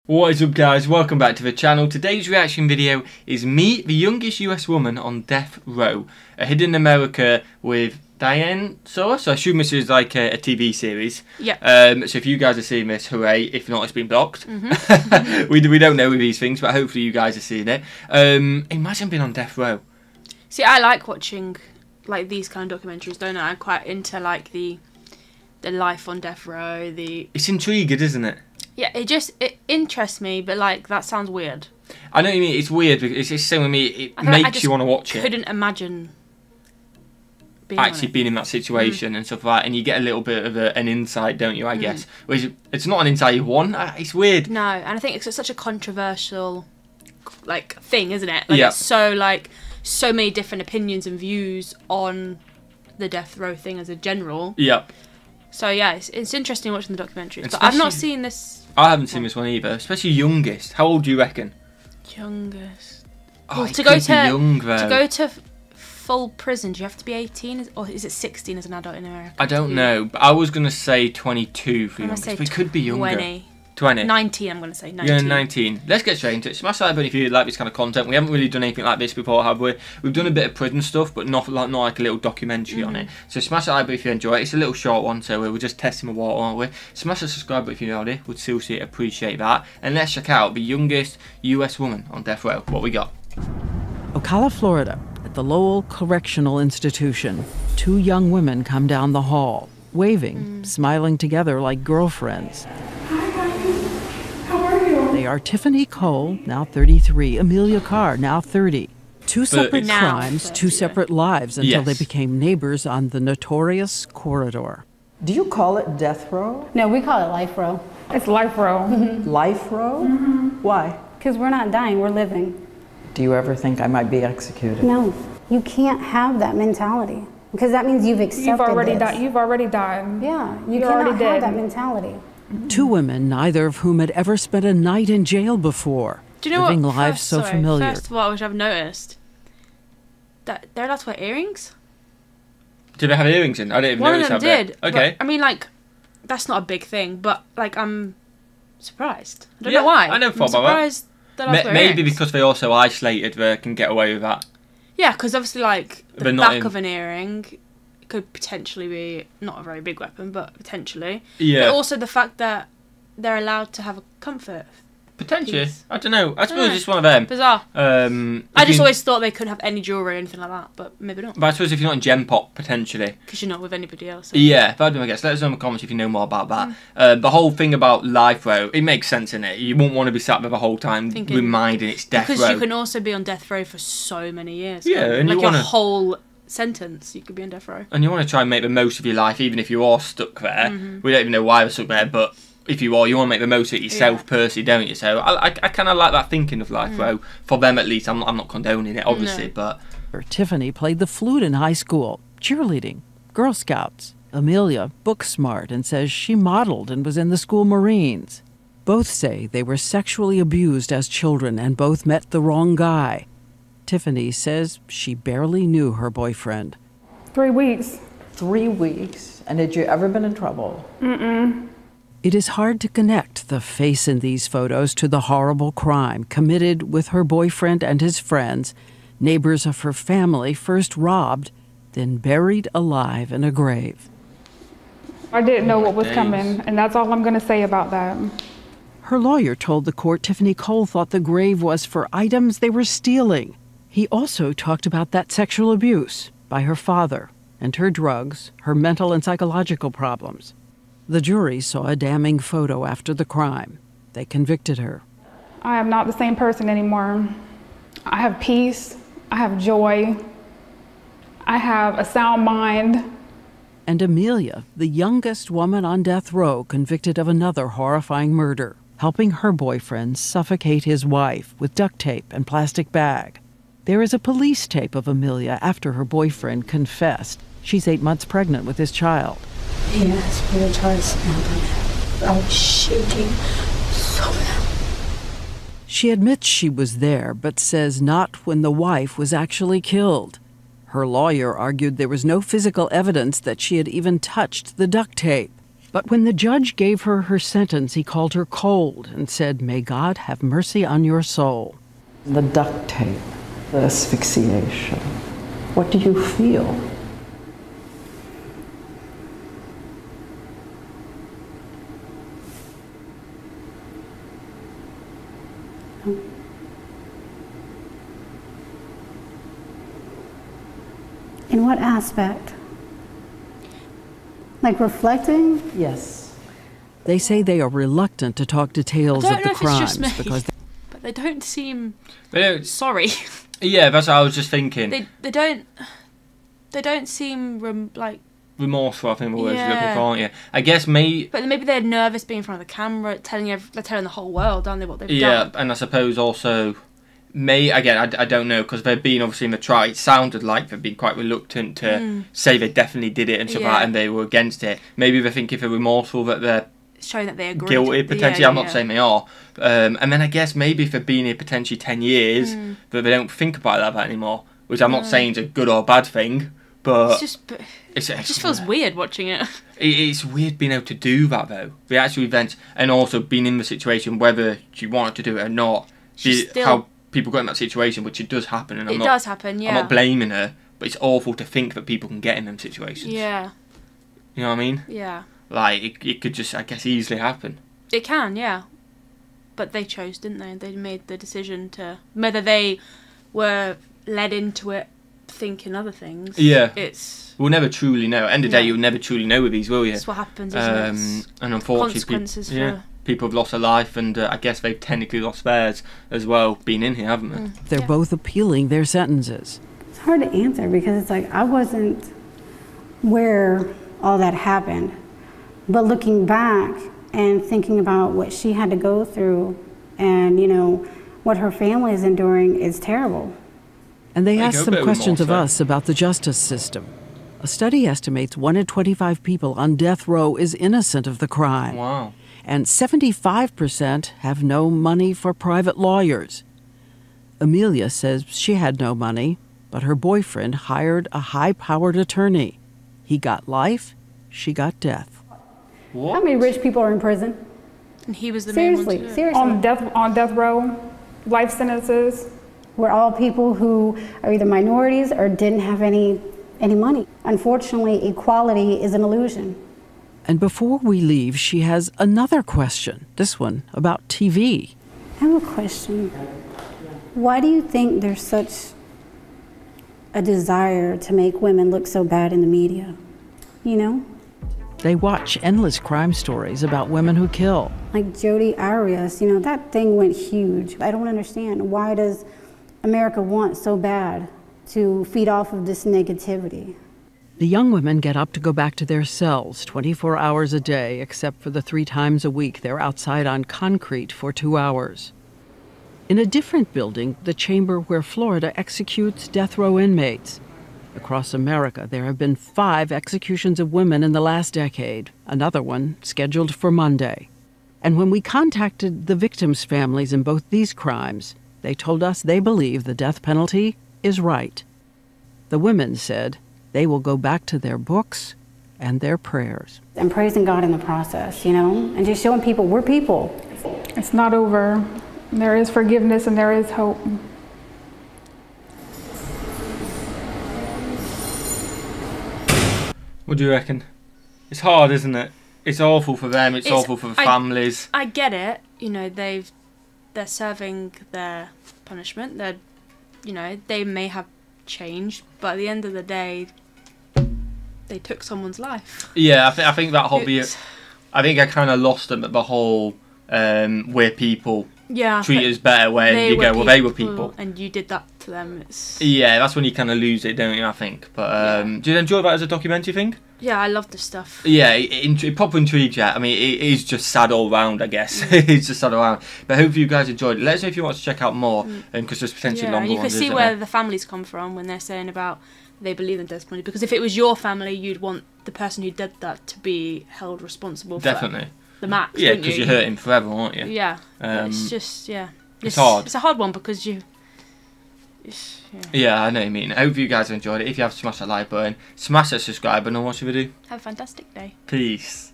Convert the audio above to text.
What is up, guys? Welcome back to the channel. Today's reaction video is me, the youngest US woman on death row. A hidden America with Diane Soros. So I assume this is like a TV series. Yeah. So if you guys are seeing this, hooray. If not, it's been blocked. We don't know with these things, but hopefully you guys are seeing it. Imagine being on death row. See, I like watching like these kind of documentaries, don't I? I'm quite into like the life on death row. It's intriguing, isn't it? Yeah, it interests me, but like that sounds weird. I know what you mean. It's weird because it's just saying with me. It makes you want to watch it. Couldn't imagine being in that situation and stuff like that, and you get a little bit of an insight, don't you? I guess. Whereas it's not an insight you want. It's weird. No, and I think it's such a controversial like thing, isn't it? Like, yeah. It's so many different opinions and views on the death row thing as a general. Yep. So yeah, it's interesting watching the documentaries. But I've not seen this. I haven't seen this one either. Especially youngest. How old do you reckon? Youngest. Oh, well, to go to full prison, do you have to be 18, or is it 16 as an adult in America? I don't know, but I was gonna say 22 for youngest. But it could be younger. 20. 19, I'm going to say. 19. Yeah, 19. Let's get straight into it. Smash that like button if you like this kind of content. We haven't really done anything like this before, have we? We've done a bit of prison stuff, but not like a little documentary on it. So smash that like button if you enjoy it. It's a little short one, so we're just testing the water, aren't we? Smash the subscribe button if you're already. We'd seriously appreciate that. And let's check out the youngest US woman on death row. What we got? Ocala, Florida, at the Lowell Correctional Institution. Two young women come down the hall, waving, smiling together like girlfriends. They are Tiffany Cole, now 33, Amelia Carr, now 30. Two separate crimes, two separate lives until they became neighbors on the notorious corridor. Do you call it death row? No, we call it life row. It's life row. Life row? Why? Because we're not dying, we're living. Do you ever think I might be executed? No, you can't have that mentality. Because that means you've accepted You've already this. died. You've already died. Yeah, you cannot have that mentality. Two women, neither of whom had ever spent a night in jail before. Do you know living what? lives so familiar. First of all, which I've noticed, that they're allowed to wear earrings. Did they have earrings in? I didn't even notice that. One of them did. Okay. But, I mean, like, that's not a big thing, but like, I'm surprised. I don't know why. I never thought I'm about surprised that. Maybe earrings. Because they're also isolated, they can get away with that. Yeah, because obviously, like, the not back of an earring could potentially be not a very big weapon, but potentially. Yeah. But also the fact that they're allowed to have a comfort. Potentially. I don't know. I suppose it's one of them. Bizarre. I just always thought they couldn't have any jewellery or anything like that, but maybe not. But I suppose if you're not in Gen Pop, potentially. Because you're not with anybody else. So. Yeah, that'd be my guess. Let us know in the comments if you know more about that. The whole thing about life row, it makes sense, innit? You wouldn't want to be sat there the whole time reminding it's death row. Because you can also be on death row for so many years. Yeah, and like your whole sentence, you could be on death row. And you want to try and make the most of your life, even if you are stuck there. We don't even know why we're stuck there, but if you are, you want to make the most of it yourself personally, don't you? So I kind of like that thinking of life row. For them, at least. I'm not condoning it, obviously, but... Tiffany played the flute in high school, cheerleading, Girl Scouts. Amelia, book smart, and says she modeled and was in the school Marines. Both say they were sexually abused as children and both met the wrong guy. Tiffany says she barely knew her boyfriend. 3 weeks. 3 weeks? And had you ever been in trouble? It is hard to connect the face in these photos to the horrible crime committed with her boyfriend and his friends, neighbors of her family, first robbed, then buried alive in a grave. I didn't know what was coming, and that's all I'm going to say about that. Her lawyer told the court Tiffany Cole thought the grave was for items they were stealing. He also talked about that sexual abuse by her father and her drugs, her mental and psychological problems. The jury saw a damning photo after the crime. They convicted her. I am not the same person anymore. I have peace. I have joy. I have a sound mind. And Amelia, the youngest woman on death row, convicted of another horrifying murder, helping her boyfriend suffocate his wife with duct tape and plastic bag. There is a police tape of Amelia after her boyfriend confessed. She's 8 months pregnant with his child. He asked me to try to snap him. I was shaking so bad. She admits she was there, but says not when the wife was actually killed. Her lawyer argued there was no physical evidence that she had even touched the duct tape. But when the judge gave her her sentence, he called her cold and said, "May God have mercy on your soul." The duct tape, the asphyxiation. What do you feel? In what aspect? Like reflecting? Yes. They say they are reluctant to talk details I of don't the know if it's just crimes me, because but they don't seem They sorry. yeah, that's what I was just thinking. They don't seem like. Remorseful, I think, the word you're looking Yeah. for, aren't you? I guess But maybe they're nervous being in front of the camera, they're telling the whole world, aren't they, what they've done? and I suppose also, again, I don't know, because they've been obviously in the trial. It sounded like they've been quite reluctant to say they definitely did it and stuff like that, and they were against it. Maybe they think if they're remorseful that they're Showing that they agree. guilty, potentially. I'm not saying they are. And then I guess maybe if they've been here potentially 10 years, that they don't think about that anymore, which I'm not saying is a good or bad thing, but it just feels weird watching it. It's weird being able to do that, though. The actual events, and also being in the situation, whether she wanted to do it or not. How people got in that situation, which it does happen, and does happen, yeah. I'm not blaming her, but it's awful to think that people can get in them situations. Yeah. You know what I mean? Yeah. Like, it could just, I guess, easily happen. It can, yeah. But they chose, didn't they? They made the decision to... Whether they were led into it thinking other things. Yeah. We'll never truly know. At the end of the day, you'll never truly know with these, will you? That's what happens, isn't it? And unfortunately, people have lost their life, and I guess they've technically lost theirs as well, being in here, haven't they? they're both appealing their sentences. It's hard to answer because it's like I wasn't where all that happened. But looking back and thinking about what she had to go through and, what her family is enduring is terrible. And they asked some questions of us about the justice system. A study estimates 1 in 25 people on death row is innocent of the crime. Wow. And 75% have no money for private lawyers. Amelia says she had no money, but her boyfriend hired a high-powered attorney. He got life, she got death. What? How many rich people are in prison? And he was the main one to do it. Seriously. On death row, life sentences. We're all people who are either minorities or didn't have any money. Unfortunately, equality is an illusion. And before we leave, she has another question, this one about TV. I have a question. Why do you think there's such a desire to make women look so bad in the media? They watch endless crime stories about women who kill. Like Jodi Arias, that thing went huge. I don't understand. Why does America want so bad to feed off of this negativity? The young women get up to go back to their cells 24 hours a day, except for the 3 times a week they're outside on concrete for 2 hours. In a different building, the chamber where Florida executes death row inmates. Across America, there have been 5 executions of women in the last decade, another one scheduled for Monday. And when we contacted the victims' families in both these crimes, they told us they believe the death penalty is right. The women said they will go back to their books and their prayers. And praising God in the process, and just showing people we're people. It's not over. There is forgiveness and there is hope. What do you reckon? It's hard, isn't it? It's awful for them. It's awful for the families. I get it. They're serving their punishment. They may have changed, but at the end of the day, they took someone's life. Yeah, I think that whole I think I kind of lost them at the whole we're people. Yeah. Treat us better when you go, well, they were people. And you did that to them. Yeah, that's when you kind of lose it, don't you, I think. But do you enjoy that as a documentary thing? Yeah, I love this stuff. Yeah, it proper intrigues you. I mean, it is just sad all round, I guess. It's just sad all round. But hopefully you guys enjoyed it. Let us know if you want to check out more, because there's potentially longer ones. You can see where the families come from when they're saying about they believe in death penalty. Because if it was your family, you'd want the person who did that to be held responsible for the max. Yeah, because you're hurting forever, aren't you? Yeah. It's just, it's hard. It's a hard one because you... Yeah, I know what you mean. I hope you guys enjoyed it. If you have, smash that like button, smash that subscribe button, and what should we do? Have a fantastic day. Peace.